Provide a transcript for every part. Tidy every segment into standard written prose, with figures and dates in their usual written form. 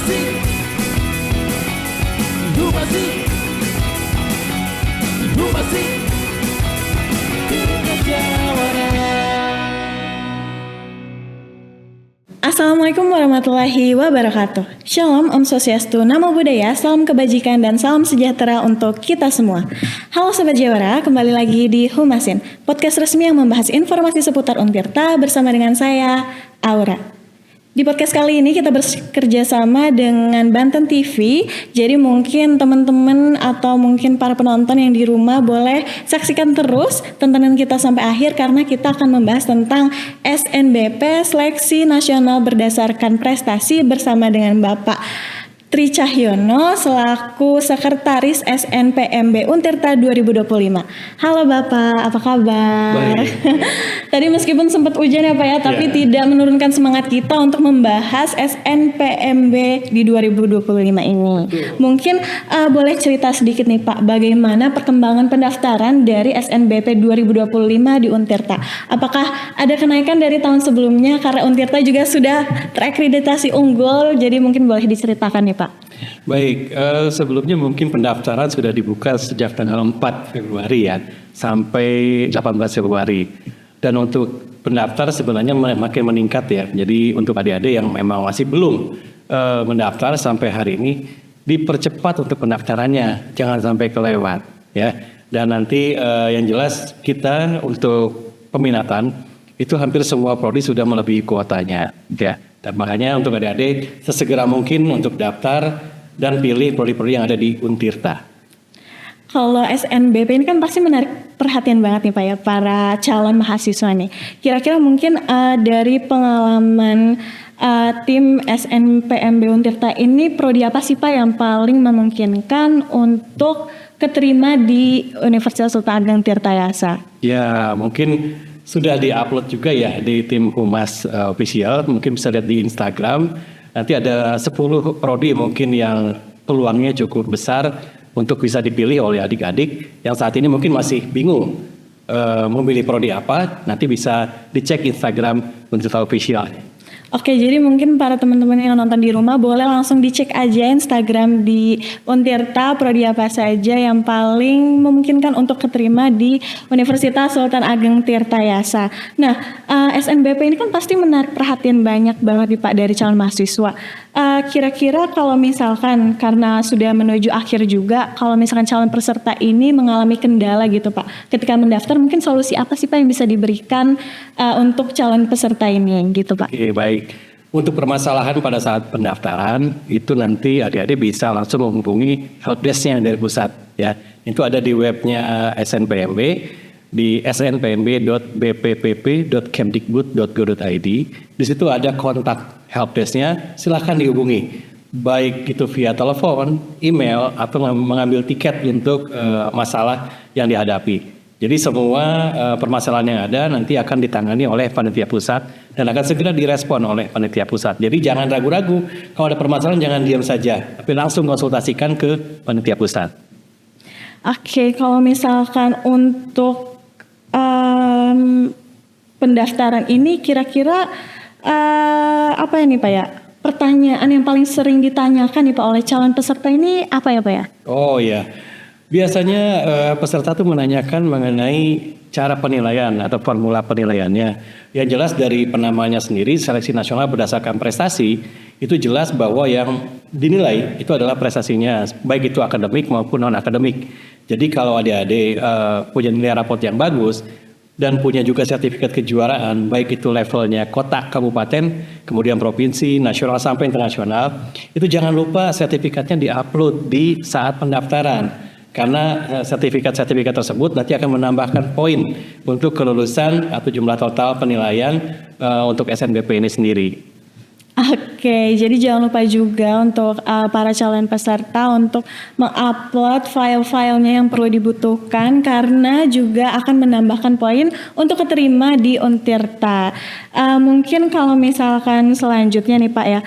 Assalamualaikum warahmatullahi wabarakatuh. Shalom, Om Swastiastu, Namo Buddhaya, salam kebajikan dan salam sejahtera untuk kita semua. Halo Sobat Jawara, kembali lagi di Humasin, podcast resmi yang membahas informasi seputar Untirta bersama dengan saya, Aura. Di podcast kali ini kita bekerja sama dengan Banten TV. Jadi mungkin teman-teman atau mungkin para penonton yang di rumah boleh saksikan terus tontonan kita sampai akhir karena kita akan membahas tentang SNBP Seleksi Nasional Berdasarkan Prestasi bersama dengan Bapak Tri Cahyono selaku Sekretaris SNPMB Untirta 2025. Halo Bapak, apa kabar? Baik. Tadi meskipun sempat hujan ya Pak ya, tapi tidak menurunkan semangat kita untuk membahas SNPMB di 2025 ini. Mungkin boleh cerita sedikit nih Pak, bagaimana perkembangan pendaftaran dari SNBP 2025 di Untirta? Apakah ada kenaikan dari tahun sebelumnya karena Untirta juga sudah terakreditasi unggul, jadi mungkin boleh diceritakan nih Pak. Baik, sebelumnya mungkin pendaftaran sudah dibuka sejak tanggal 4 Februari ya, sampai 18 Februari. Dan untuk pendaftar sebenarnya makin meningkat ya. Jadi untuk adik-adik yang memang masih belum mendaftar sampai hari ini, dipercepat untuk pendaftarannya, jangan sampai kelewat ya. Dan nanti yang jelas kita untuk peminatan itu hampir semua prodi sudah melebihi kuotanya ya. Dan makanya untuk adik-adik sesegera mungkin untuk daftar dan pilih prodi-prodi yang ada di Untirta. Kalau SNBP ini kan pasti menarik perhatian banget nih Pak ya, para calon mahasiswa nih. Kira-kira mungkin dari pengalaman tim SNPMB Untirta ini prodi apa sih Pak yang paling memungkinkan untuk keterima di Universitas Sultan Ageng Tirtayasa? Ya mungkin sudah di-upload juga ya di tim Humas official, mungkin bisa lihat di Instagram. Nanti ada 10 prodi mungkin yang peluangnya cukup besar untuk bisa dipilih oleh adik-adik yang saat ini mungkin masih bingung memilih prodi apa. Nanti bisa dicek Instagram Untirta official. Oke, jadi mungkin para teman-teman yang nonton di rumah boleh langsung dicek aja Instagram di Untirta, prodi apa saja yang paling memungkinkan untuk keterima di Universitas Sultan Ageng Tirtayasa. Nah, SNBP ini kan pasti menarik perhatian banyak banget nih Pak dari calon mahasiswa. Kira-kira kalau misalkan karena sudah menuju akhir juga, kalau misalkan calon peserta ini mengalami kendala gitu Pak, ketika mendaftar mungkin solusi apa sih Pak yang bisa diberikan untuk calon peserta ini gitu Pak? Oke, baik. Untuk permasalahan pada saat pendaftaran itu nanti adik-adik bisa langsung menghubungi helpdesk-nya dari pusat ya. Itu ada di webnya SNPMB di snpmb.bppp.kemdikbud.go.id. Di situ ada kontak helpdesk-nya, silakan dihubungi. Baik itu via telepon, email atau mengambil tiket untuk masalah yang dihadapi. Jadi semua permasalahan yang ada nanti akan ditangani oleh panitia pusat dan akan segera direspon oleh panitia pusat. Jadi jangan ragu-ragu, kalau ada permasalahan jangan diam saja, tapi langsung konsultasikan ke panitia pusat. Oke, kalau misalkan untuk pendaftaran ini kira-kira apa ya nih Pak ya? Pertanyaan yang paling sering ditanyakan nih Pak oleh calon peserta ini apa ya Pak ya? Oh ya. Biasanya peserta tuh menanyakan mengenai cara penilaian atau formula penilaiannya. Yang jelas dari penamanya sendiri, seleksi nasional berdasarkan prestasi, itu jelas bahwa yang dinilai itu adalah prestasinya, baik itu akademik maupun non-akademik. Jadi kalau adik-adik punya nilai raport yang bagus, dan punya juga sertifikat kejuaraan, baik itu levelnya kota, kabupaten, kemudian provinsi, nasional sampai internasional, itu jangan lupa sertifikatnya diupload di saat pendaftaran. Karena sertifikat-sertifikat tersebut nanti akan menambahkan poin untuk kelulusan atau jumlah total penilaian untuk SNBP ini sendiri. Oke, jadi jangan lupa juga untuk para calon peserta untuk mengupload file-filenya yang perlu dibutuhkan karena juga akan menambahkan poin untuk keterima di Untirta. Mungkin kalau misalkan selanjutnya nih Pak ya,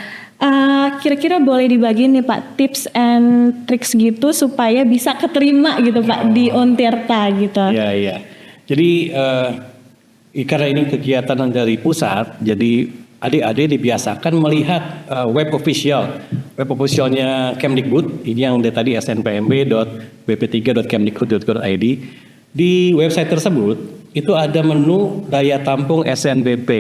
kira-kira boleh dibagi nih Pak tips and tricks gitu supaya bisa keterima gitu Pak di Untirta gitu. Iya. Jadi karena ini kegiatan dari pusat, jadi adik-adik dibiasakan melihat web official web officialnya Kemdikbud, ini yang tadi snpmb.bp3.kemdikbud.go.id. Di website tersebut itu ada menu daya tampung SNBP.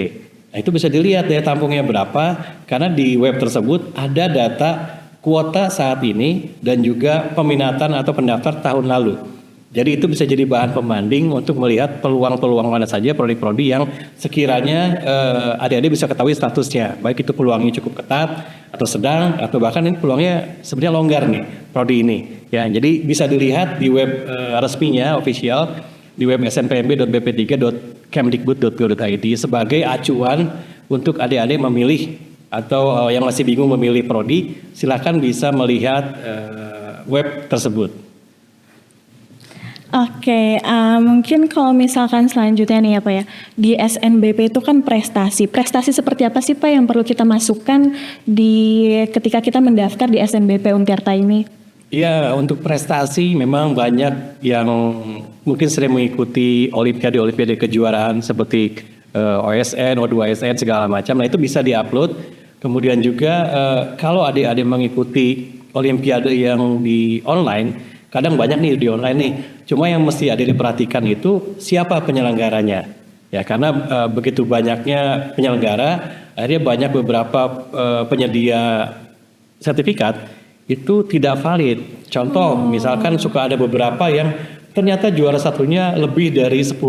Nah, itu bisa dilihat daya tampungnya berapa, karena di web tersebut ada data kuota saat ini dan juga peminatan atau pendaftar tahun lalu. Jadi itu bisa jadi bahan pembanding untuk melihat peluang-peluang mana saja prodi-prodi yang sekiranya adik-adik bisa ketahui statusnya, baik itu peluangnya cukup ketat atau sedang, atau bahkan ini peluangnya sebenarnya longgar nih prodi ini. Ya, jadi bisa dilihat di web resminya official di web snpmb.bp3.kemdikbud.go.id sebagai acuan untuk adik-adik memilih atau yang masih bingung memilih prodi, silakan bisa melihat web tersebut. Oke, mungkin kalau misalkan selanjutnya nih ya Pak ya, di SNBP itu kan prestasi. Prestasi seperti apa sih Pak yang perlu kita masukkan ketika kita mendaftar di SNBP Untirta ini? Iya, untuk prestasi memang banyak yang mungkin sering mengikuti olimpiade kejuaraan seperti OSN, O2SN segala macam. Nah itu bisa diupload. Kemudian juga kalau adik-adik mengikuti olimpiade yang di online, kadang banyak nih di online nih. Cuma yang mesti ada diperhatikan itu siapa penyelenggaranya. Ya, karena begitu banyaknya penyelenggara, akhirnya banyak beberapa penyedia sertifikat itu tidak valid. Contoh, misalkan suka ada beberapa yang ternyata juara satunya lebih dari 10.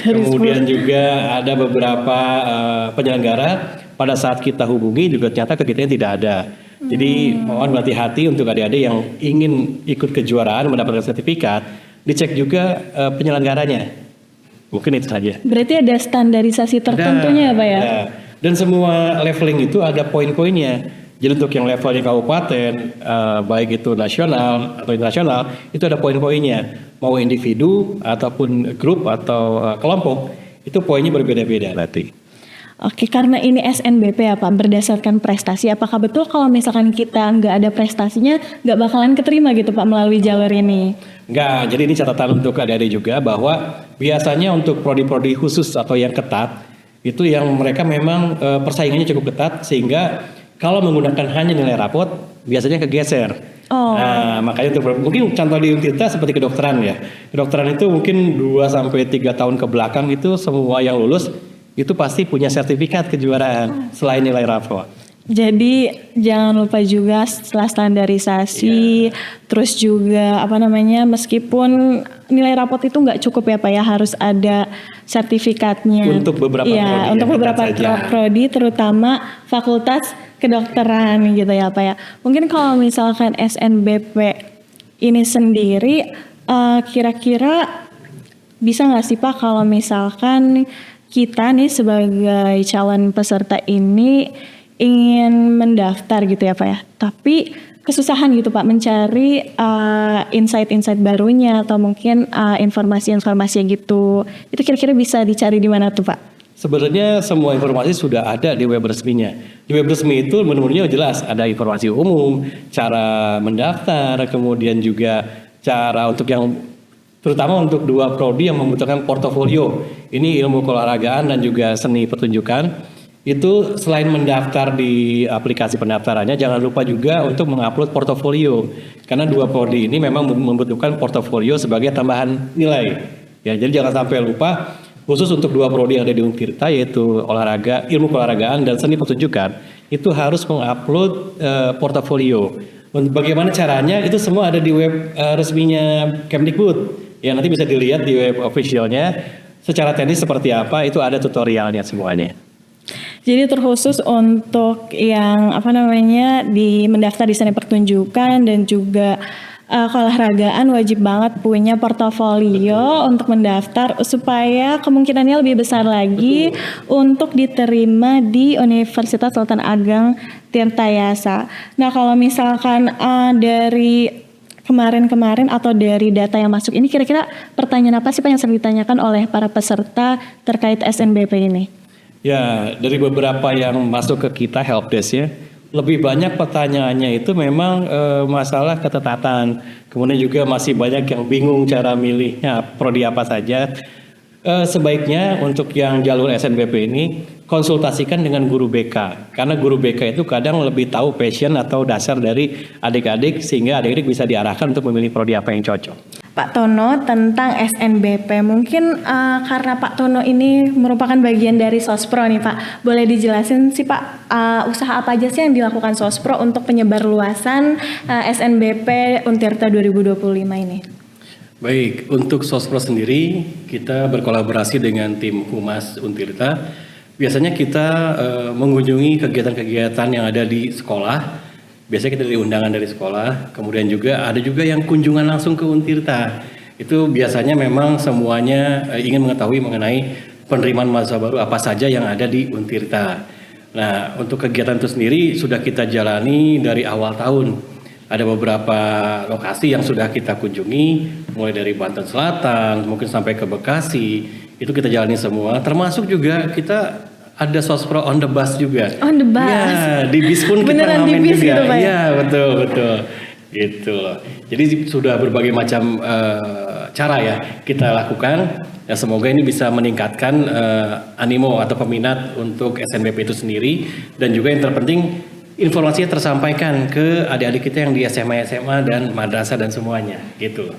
Kemudian juga ada beberapa penyelenggara pada saat kita hubungi juga ternyata kegiatannya tidak ada. Jadi mohon berhati-hati untuk adik-adik yang ingin ikut kejuaraan mendapatkan sertifikat, dicek juga penyelenggaranya. Mungkin itu saja. Berarti ada standarisasi tertentunya ya Pak ya? Ada. Dan semua leveling itu ada poin-poinnya. Jadi untuk yang levelnya kabupaten, baik itu nasional atau internasional, itu ada poin-poinnya. Mau individu ataupun grup atau kelompok, itu poinnya berbeda-beda berarti. Oke, karena ini SNBP ya Pak, berdasarkan prestasi, apakah betul kalau misalkan kita nggak ada prestasinya, nggak bakalan keterima gitu Pak melalui jalur ini? Nggak, jadi ini catatan untuk adik-adik juga bahwa biasanya untuk prodi-prodi khusus atau yang ketat, itu yang mereka memang persaingannya cukup ketat, sehingga kalau menggunakan hanya nilai rapot, biasanya kegeser. Nah, makanya untuk mungkin contoh di Untirta seperti kedokteran ya. Kedokteran itu mungkin 2-3 tahun ke belakang itu semua yang lulus itu pasti punya sertifikat kejuaraan selain nilai rapot. Jadi jangan lupa juga setelah standarisasi, terus juga meskipun nilai rapot itu nggak cukup ya Pak ya, harus ada sertifikatnya. Untuk beberapa prodi. Untuk beberapa prodi, terutama fakultas kedokteran gitu ya Pak ya. Mungkin kalau misalkan SNBP ini sendiri, kira-kira bisa nggak sih Pak kalau misalkan kita nih sebagai calon peserta ini ingin mendaftar gitu ya Pak ya, tapi kesusahan gitu Pak mencari insight-insight barunya atau mungkin informasi-informasi gitu, itu kira-kira bisa dicari di mana tuh Pak? Sebenarnya semua informasi sudah ada di web resminya. Di web resmi itu menurutnya jelas ada informasi umum, cara mendaftar, kemudian juga cara untuk yang terutama untuk 2 prodi yang membutuhkan portofolio. Ini ilmu keolahragaan dan juga seni pertunjukan. Itu selain mendaftar di aplikasi pendaftarannya, jangan lupa juga untuk mengupload portofolio. Karena 2 prodi ini memang membutuhkan portofolio sebagai tambahan nilai. Ya, jadi jangan sampai lupa, khusus untuk 2 prodi yang ada di Untirta, yaitu olahraga, ilmu keolahragaan dan seni pertunjukan, itu harus mengupload portofolio. Bagaimana caranya? Itu semua ada di web resminya Kemdikbud. Ya, nanti bisa dilihat di web officialnya secara teknis seperti apa, itu ada tutorialnya semuanya. Jadi terkhusus untuk yang mendaftar di seni pertunjukan dan juga keolahragaan wajib banget punya portofolio untuk mendaftar supaya kemungkinannya lebih besar lagi untuk diterima di Universitas Sultan Ageng Tirtayasa. Nah, kalau misalkan dari kemarin atau dari data yang masuk ini, kira-kira pertanyaan apa sih Pak yang sering ditanyakan oleh para peserta terkait SNBP ini? Ya, dari beberapa yang masuk ke kita helpdesk ya, lebih banyak pertanyaannya itu memang masalah ketetatan. Kemudian juga masih banyak yang bingung cara milihnya prodi apa saja. Sebaiknya untuk yang jalur SNBP ini konsultasikan dengan guru BK. Karena guru BK itu kadang lebih tahu passion atau dasar dari adik-adik sehingga adik-adik bisa diarahkan untuk memilih prodi apa yang cocok. Pak Tono, tentang SNBP, mungkin karena Pak Tono ini merupakan bagian dari Sospro nih Pak, boleh dijelasin sih Pak, usaha apa aja sih yang dilakukan Sospro untuk penyebar luasan SNBP Untirta 2025 ini? Baik, untuk Sospro sendiri kita berkolaborasi dengan tim Humas Untirta. Biasanya kita mengunjungi kegiatan-kegiatan yang ada di sekolah. Biasanya kita diundangan dari sekolah, kemudian juga ada juga yang kunjungan langsung ke Untirta. Itu biasanya memang semuanya ingin mengetahui mengenai penerimaan mahasiswa baru apa saja yang ada di Untirta. Nah, untuk kegiatan itu sendiri sudah kita jalani dari awal tahun. Ada beberapa lokasi yang sudah kita kunjungi, mulai dari Banten Selatan, mungkin sampai ke Bekasi, itu kita jalani semua. Termasuk juga kita ada Sospro on the bus juga. On the bus. Ya, di bis pun kita beneran di ngamen bis juga. gitu Pak? Iya, betul. Gitu loh. Jadi sudah berbagai macam cara ya kita lakukan. Ya, semoga ini bisa meningkatkan animo atau peminat untuk SNBP itu sendiri. Dan juga yang terpenting informasinya tersampaikan ke adik-adik kita yang di SMA dan madrasah dan semuanya. Gitu loh.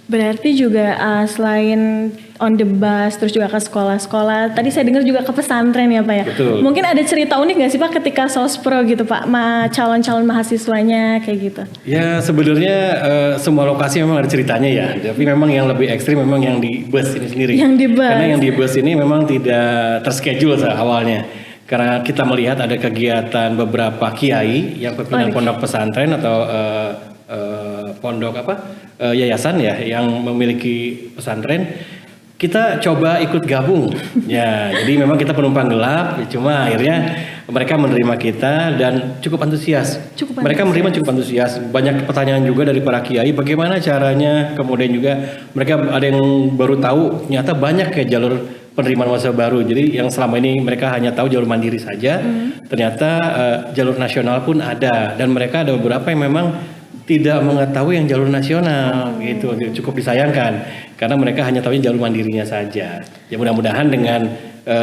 Berarti juga selain on the bus, terus juga ke sekolah-sekolah. Tadi saya dengar juga ke pesantren ya Pak ya. Betul. Mungkin ada cerita unik nggak sih Pak ketika Sospro gitu Pak, calon-calon mahasiswanya kayak gitu? Ya sebenarnya semua lokasi memang ada ceritanya ya. Tapi memang yang lebih ekstrim memang yang di bus ini sendiri. Yang di bus. Karena yang di bus ini memang tidak terschedule awalnya. Karena kita melihat ada kegiatan beberapa kiai yang pimpinan pondok pesantren atau pondok yayasan ya yang memiliki pesantren, kita coba ikut gabung ya. Jadi memang kita penumpang gelap, cuma akhirnya mereka menerima kita dan cukup antusias. Mereka menerima cukup antusias. Banyak pertanyaan juga dari para kiai, bagaimana caranya. Kemudian juga mereka ada yang baru tahu ternyata banyak kayak jalur penerimaan mahasiswa baru. Jadi yang selama ini mereka hanya tahu jalur mandiri saja, ternyata jalur nasional pun ada. Dan mereka ada beberapa yang memang tidak mengetahui yang jalur nasional, gitu. Cukup disayangkan karena mereka hanya tahu jalur mandirinya saja. Ya mudah-mudahan dengan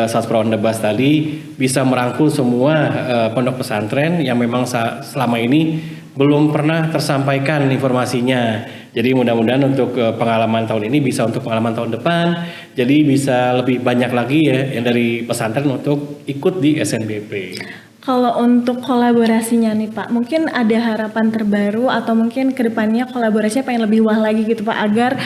Sospro on the bus tadi bisa merangkul semua pondok pesantren yang memang selama ini belum pernah tersampaikan informasinya. Jadi mudah-mudahan untuk pengalaman tahun ini bisa untuk pengalaman tahun depan. Jadi bisa lebih banyak lagi ya yang dari pesantren untuk ikut di SNBP. Kalau untuk kolaborasinya nih Pak, mungkin ada harapan terbaru atau mungkin kedepannya kolaborasinya pengen lebih wah lagi gitu Pak, agar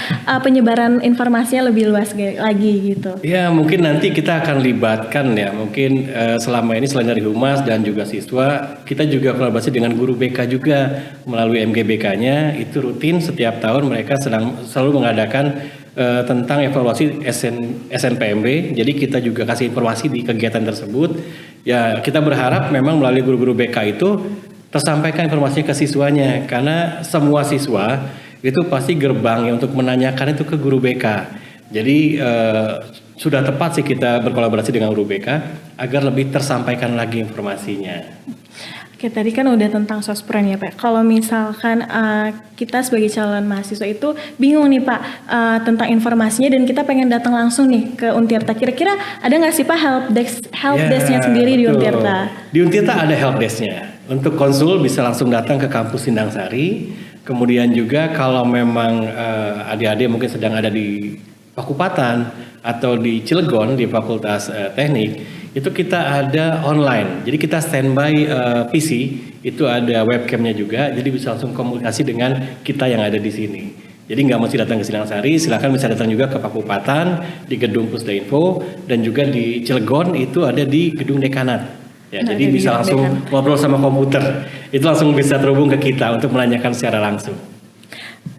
penyebaran informasinya lebih luas lagi gitu. Ya mungkin nanti kita akan libatkan ya, mungkin selama ini selain dari Humas dan juga siswa, kita juga kolaborasi dengan guru BK juga melalui MGBK-nya, itu rutin setiap tahun mereka selalu mengadakan tentang evaluasi SNPMB. Jadi kita juga kasih informasi di kegiatan tersebut. Ya kita berharap memang melalui guru-guru BK itu tersampaikan informasinya ke siswanya, karena semua siswa itu pasti gerbang untuk menanyakan itu ke guru BK. Jadi sudah tepat sih kita berkolaborasi dengan guru BK agar lebih tersampaikan lagi informasinya. Oke, tadi kan udah tentang Sospro ya Pak. Kalau misalkan kita sebagai calon mahasiswa itu bingung nih Pak tentang informasinya dan kita pengen datang langsung nih ke Untirta. Kira-kira ada nggak sih Pak help desk-nya sendiri betul. Di Untirta? Di Untirta ada help desk-nya. Untuk konsul bisa langsung datang ke kampus Sindang Sari. Kemudian juga kalau memang adik-adik mungkin sedang ada di Pakupatan atau di Cilegon di Fakultas Teknik, itu kita ada online. Jadi kita standby PC, itu ada webcamnya juga, jadi bisa langsung komunikasi dengan kita yang ada di sini. Jadi nggak mesti datang ke Sindang Sari, silakan bisa datang juga ke Pakupatan di gedung Pusda Info, dan juga di Cilegon itu ada di gedung Dekanat. Ya, jadi bisa langsung ngobrol sama komputer, itu langsung bisa terhubung ke kita untuk menanyakan secara langsung.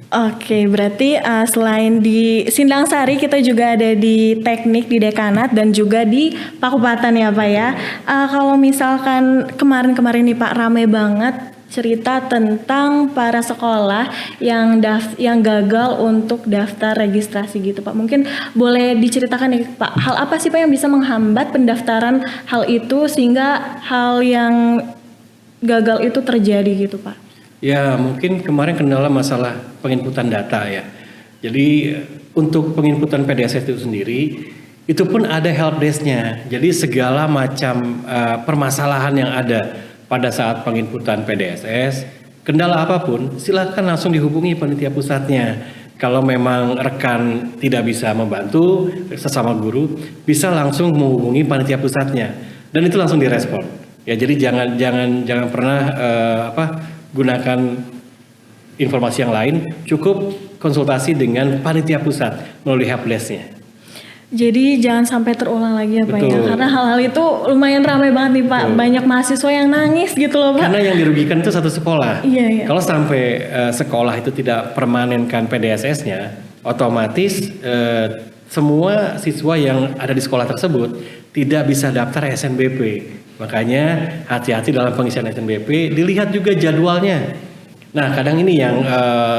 Oke, berarti selain di Sindang Sari kita juga ada di Teknik di Dekanat dan juga di Pakupatan ya Pak ya. Kalau misalkan kemarin-kemarin nih Pak rame banget cerita tentang para sekolah yang gagal untuk daftar registrasi gitu Pak. Mungkin boleh diceritakan nih Pak, hal apa sih Pak yang bisa menghambat pendaftaran hal itu sehingga hal yang gagal itu terjadi gitu Pak? Ya mungkin kemarin kendala masalah penginputan data ya. Jadi untuk penginputan PDSS itu sendiri Itu pun ada helpdesk-nya. Jadi segala macam permasalahan yang ada pada saat penginputan PDSS, kendala apapun, silakan langsung dihubungi panitia pusatnya. Kalau memang rekan tidak bisa membantu sesama guru, bisa langsung menghubungi panitia pusatnya dan itu langsung direspon. Ya, jadi jangan pernah gunakan informasi yang lain, cukup konsultasi dengan panitia pusat melalui helpdesk-nya. Jadi jangan sampai terulang lagi ya Pak ya, Betul. karena hal-hal itu lumayan ramai banget nih Pak. Betul. Banyak mahasiswa yang nangis gitu loh Pak. Karena yang dirugikan itu satu sekolah. Iya. Kalau sampai sekolah itu tidak permanenkan PDSS-nya, otomatis semua siswa yang ada di sekolah tersebut tidak bisa daftar SNBP. Makanya hati-hati dalam pengisian SNBP, dilihat juga jadwalnya. Nah, kadang ini yang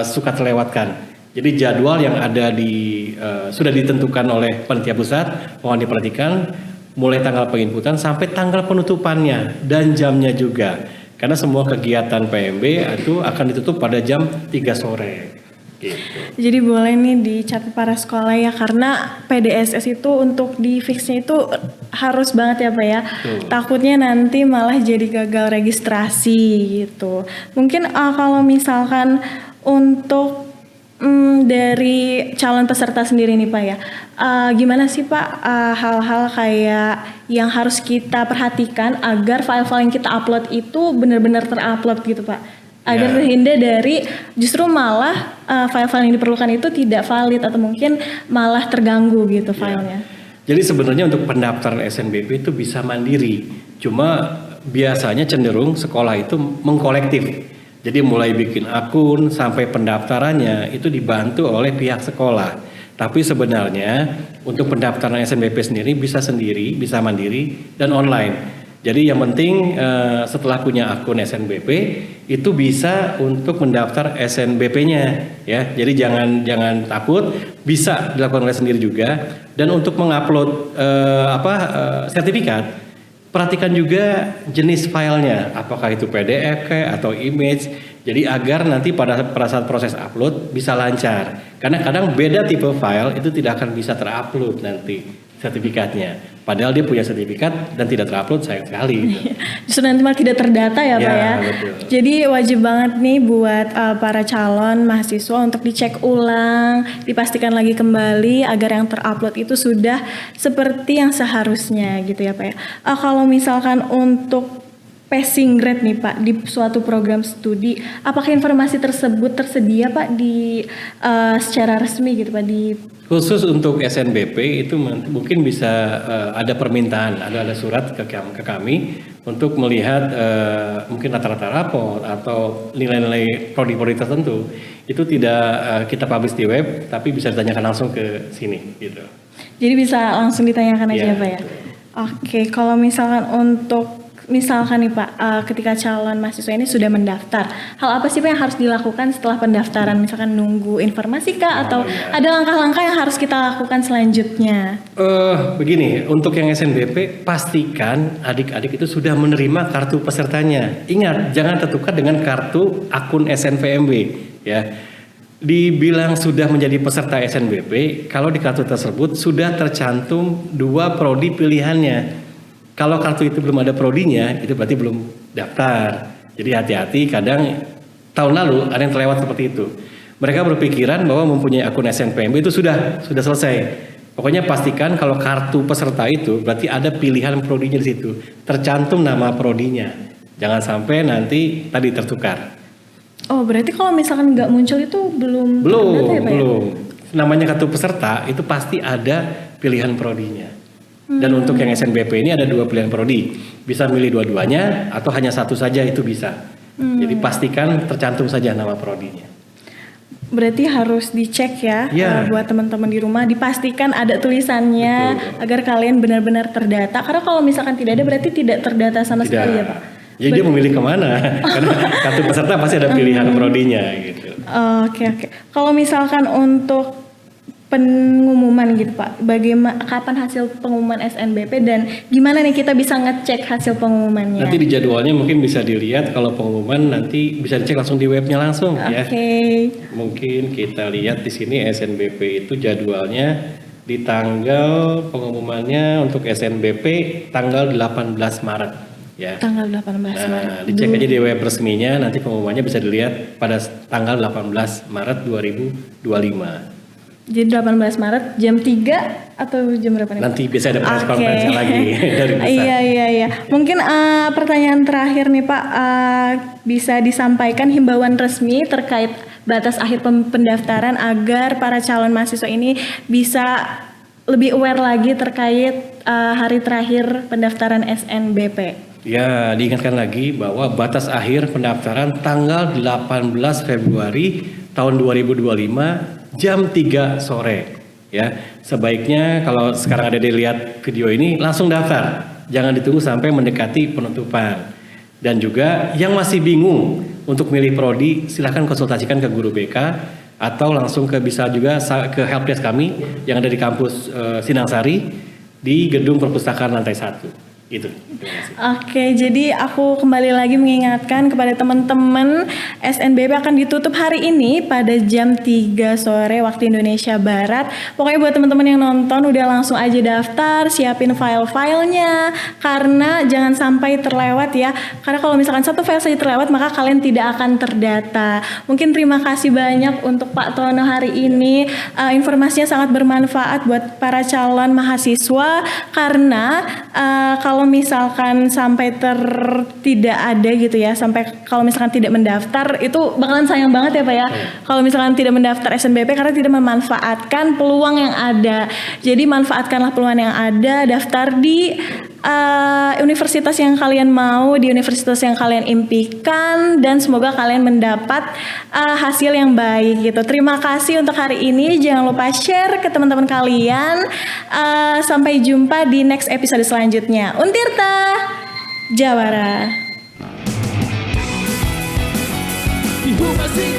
suka terlewatkan. Jadi jadwal yang ada sudah ditentukan oleh panitia pusat, mohon diperhatikan mulai tanggal penginputan sampai tanggal penutupannya dan jamnya juga. Karena semua kegiatan PMB itu akan ditutup pada jam 3 sore. Gitu. Jadi boleh nih dicatat para sekolah ya, karena PDSS itu untuk di fixnya itu harus banget ya Pak ya. Takutnya nanti malah jadi gagal registrasi gitu. Mungkin kalau misalkan untuk dari calon peserta sendiri nih Pak ya, gimana sih Pak hal-hal kayak yang harus kita perhatikan agar file-file yang kita upload itu benar-benar terupload gitu Pak, agar terhindar dari justru malah file-file yang diperlukan itu tidak valid atau mungkin malah terganggu gitu filenya. Jadi sebenarnya untuk pendaftaran SNBP itu bisa mandiri, cuma biasanya cenderung sekolah itu mengkolektif. Jadi mulai bikin akun sampai pendaftarannya itu dibantu oleh pihak sekolah. Tapi sebenarnya untuk pendaftaran SNBP sendiri, bisa mandiri dan online. Jadi yang penting setelah punya akun SNBP itu bisa untuk mendaftar SNBP-nya ya. Jadi jangan takut, bisa dilakukan oleh sendiri juga. Dan untuk mengupload sertifikat, perhatikan juga jenis filenya, apakah itu PDF atau image. Jadi agar nanti pada saat proses upload bisa lancar. Karena kadang beda tipe file itu tidak akan bisa terupload nanti sertifikatnya. Padahal dia punya sertifikat dan tidak terupload, sayang sekali. Justru nanti malah tidak terdata ya Pak ya. Betul. Jadi wajib banget nih buat para calon mahasiswa untuk dicek ulang, dipastikan lagi kembali agar yang terupload itu sudah seperti yang seharusnya gitu ya Pak ya. Kalau misalkan untuk passing grade nih Pak di suatu program studi, apakah informasi tersebut tersedia Pak di secara resmi gitu Pak di Khusus untuk SNBP itu mungkin bisa ada permintaan, ada surat ke kami untuk melihat mungkin rata-rata rapor atau nilai-nilai prodi-prodi tertentu. Itu tidak kita publish di web, tapi bisa ditanyakan langsung ke sini gitu. Jadi bisa langsung ditanyakan aja Ya, Pak ya. Oke, kalau misalkan nih Pak, ketika calon mahasiswa ini sudah mendaftar, hal apa sih Pak yang harus dilakukan setelah pendaftaran? Misalkan nunggu informasi kah atau ada langkah-langkah yang harus kita lakukan selanjutnya? Begini, untuk yang SNBP pastikan adik-adik itu sudah menerima kartu pesertanya. Ingat, jangan tertukar dengan kartu akun SNPMB ya. Dibilang sudah menjadi peserta SNBP, kalau di kartu tersebut sudah tercantum 2 prodi pilihannya. Kalau kartu itu belum ada prodinya, itu berarti belum daftar. Jadi hati-hati, kadang tahun lalu ada yang terlewat seperti itu. Mereka berpikiran bahwa mempunyai akun SNPMB itu sudah selesai. Pokoknya pastikan kalau kartu peserta itu berarti ada pilihan prodinya di situ, tercantum nama prodinya. Jangan sampai nanti tadi tertukar. Oh, berarti kalau misalkan nggak muncul itu belum terdata ya Pak? Belum. Namanya kartu peserta itu pasti ada pilihan prodinya. Dan untuk yang SNBP ini ada 2 pilihan prodi, bisa milih dua-duanya atau hanya satu saja itu bisa. Jadi pastikan tercantum saja nama prodinya. Berarti harus dicek ya, buat teman-teman di rumah, dipastikan ada tulisannya. Betul. Agar kalian benar-benar terdata. Karena kalau misalkan tidak ada berarti tidak terdata sama sekali ya Pak. Jadi dia memilih kemana? Karena kartu peserta pasti ada pilihan prodinya gitu. Oke. Kalau misalkan untuk pengumuman gitu Pak, bagaimana kapan hasil pengumuman SNBP dan gimana nih kita bisa ngecek hasil pengumumannya? Nanti di jadwalnya mungkin bisa dilihat, kalau pengumuman nanti bisa dicek langsung di webnya langsung ya. Mungkin kita lihat di sini SNBP itu jadwalnya di tanggal pengumumannya untuk SNBP tanggal 18 Maret ya. Tanggal 18 Maret. Nah, dicek aja di web resminya, nanti pengumumannya bisa dilihat pada tanggal 18 Maret 2025. Jadi 18 Maret jam 3 atau jam berapa nih? Nanti bisa ada press conference lagi dari pusat. Iya. Mungkin pertanyaan terakhir nih Pak, bisa disampaikan himbauan resmi terkait batas akhir pendaftaran agar para calon mahasiswa ini bisa lebih aware lagi terkait hari terakhir pendaftaran SNBP. Ya, diingatkan lagi bahwa batas akhir pendaftaran tanggal 18 Februari tahun 2025 jam 3 sore. Ya, sebaiknya kalau sekarang ada dilihat video ini langsung daftar. Jangan ditunggu sampai mendekati penutupan. Dan juga yang masih bingung untuk milih prodi, silakan konsultasikan ke guru BK atau langsung bisa juga ke helpdesk kami yang ada di kampus Sinangsari di gedung perpustakaan lantai 1. Gitu. Oke, jadi aku kembali lagi mengingatkan kepada teman-teman SNBP akan ditutup hari ini pada jam 3 sore waktu Indonesia Barat. Pokoknya buat teman-teman yang nonton udah langsung aja daftar, siapin file-filenya karena jangan sampai terlewat ya. Karena kalau misalkan satu file saja terlewat maka kalian tidak akan terdata. Mungkin terima kasih banyak untuk Pak Tono hari ini. Informasinya sangat bermanfaat buat para calon mahasiswa karena kalau misalkan sampai tidak ada gitu ya, sampai kalau misalkan tidak mendaftar itu bakalan sayang banget ya Pak ya. Kalau misalkan tidak mendaftar SNBP karena tidak memanfaatkan peluang yang ada. Jadi manfaatkanlah peluang yang ada, daftar di universitas yang kalian mau, di universitas yang kalian impikan dan semoga kalian mendapat hasil yang baik gitu. Terima kasih untuk hari ini. Jangan lupa share ke teman-teman kalian. Sampai jumpa di next episode selanjutnya. Untirta Jawara. Ibu masih